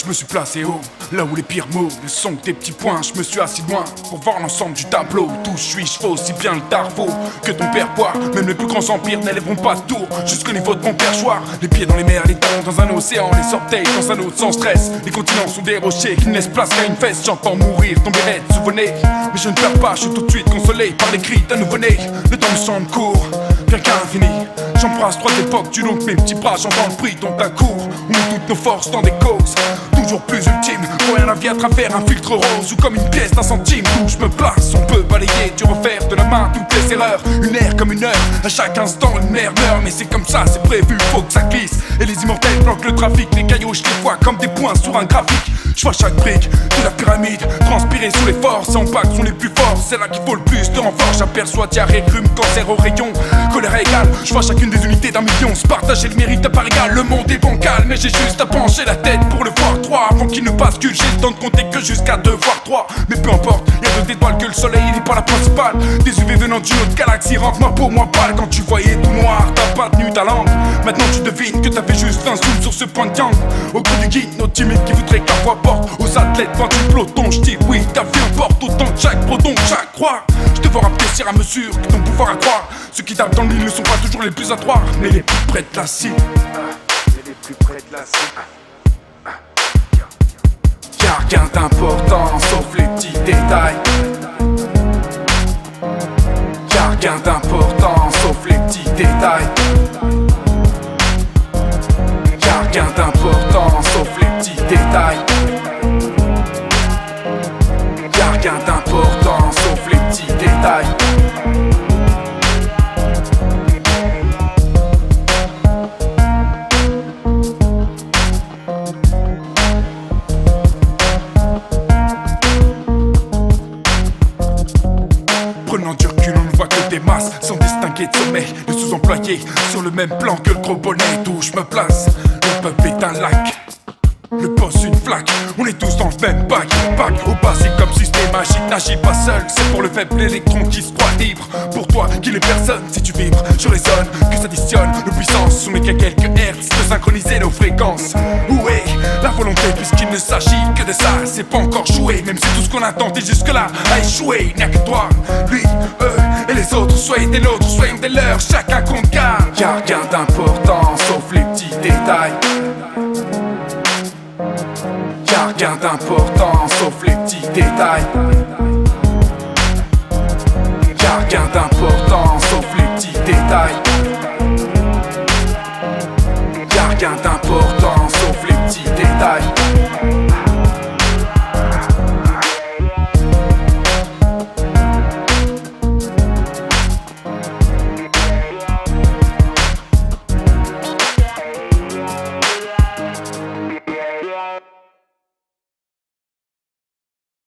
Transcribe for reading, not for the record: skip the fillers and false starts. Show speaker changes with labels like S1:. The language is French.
S1: Je me suis placé haut, là où les pires mots ne sont que des petits points. Je me suis assis loin pour voir l'ensemble du tableau. D'où je suis, je vaux aussi bien le Darfo que ton père boire. Même les plus grands empires n'élèveront pas de tour jusqu'au niveau de mon perchoir. Les pieds dans les mers, les talons dans un océan, les orteils dans un autre sans stress. Les continents sont des rochers qui ne laissent place qu'à une fesse. J'entends mourir, tomber raide, souvenez. Mais je ne perds pas, je suis tout de suite consolé par les cris d'un nouveau-né. Le temps me semble court, bien qu'infini. J'embrasse trois époques, tu donc mes petits bras, j'entends le prix dont un cours. On met toutes nos forces dans des causes toujours plus ultimes. Voyant la vie à travers un filtre rose ou comme une pièce d'un centime. Où je me place, on peut balayer du revers de la main toutes les erreurs. Une ère comme une heure, à chaque instant une mer meurt. Mais c'est comme ça, c'est prévu, faut que ça glisse. Et les immortels bloquent le trafic. Les cailloux, je les vois comme des points sur un graphique. Je vois chaque brique de la pyramide transpirer sous les forces. En bac sont les plus forts, c'est là qu'il faut le plus de renfort. J'aperçois diarrhée, rhume, cancer au rayon, colère égale. Je vois chacune des unités d'un million se partager le mérite à part égale. Le monde est bancal, mais j'ai juste à pencher la tête pour le voir 3 avant qu'il ne bascule. J'ai le temps de compter que jusqu'à 2 voire 3. Mais peu importe, y'a d'autres étoiles que le soleil, il n'est pas la principale. Des UV venant d'une autre galaxie rendent ma peau moins pâle. Quand tu voyais tout noir, t'as pas tenu ta langue. Maintenant tu devines que t'avais juste un zoom sur ce point de gang. Au creux du guide, nos timides qui voudraient que la voix porte aux athlètes quand tu peloton. J'dis oui, ta vie importe autant que chaque proton, chaque croix. Je devrais apprécier à mesure que ton pouvoir à croire. Ceux qui tapent dans le lit ne sont pas toujours les plus adroits, mais les plus près de la cible.
S2: Les plus près de la cible.
S1: Y'a rien d'important sauf les petits détails. Y'a rien d'important sauf les petits détails. Y'a rien d'important sauf les petits détails. Y'a rien d'important sauf les petits détails. Prenant du recul, on ne voit que des masses sans distinguer de sommeil, de sous-employés sur le même plan que le gros bonnet. D'où je me place, le peuple est un lac, le boss une flaque, on est tous dans le même bac. Bac au basique comme système magique, n'agis pas seul, c'est pour le faible électron qui se croit libre. Pour toi qui l'est personne, si tu vibres, je résonne, que ça additionne nos puissances. On n'est qu'à quelques hertz de synchroniser nos fréquences. Où est la volonté puisqu'il ne s'agit que de ça? C'est pas encore joué, même si tout ce qu'on a tenté jusque-là a échoué. Il n'y a que toi, lui, eux et les autres. Soyez des nôtres, soyons des leurs, chacun compte car y'a rien d'important sauf les petits détails. Y'a rien d'important sauf les petits détails. Y'a rien d'important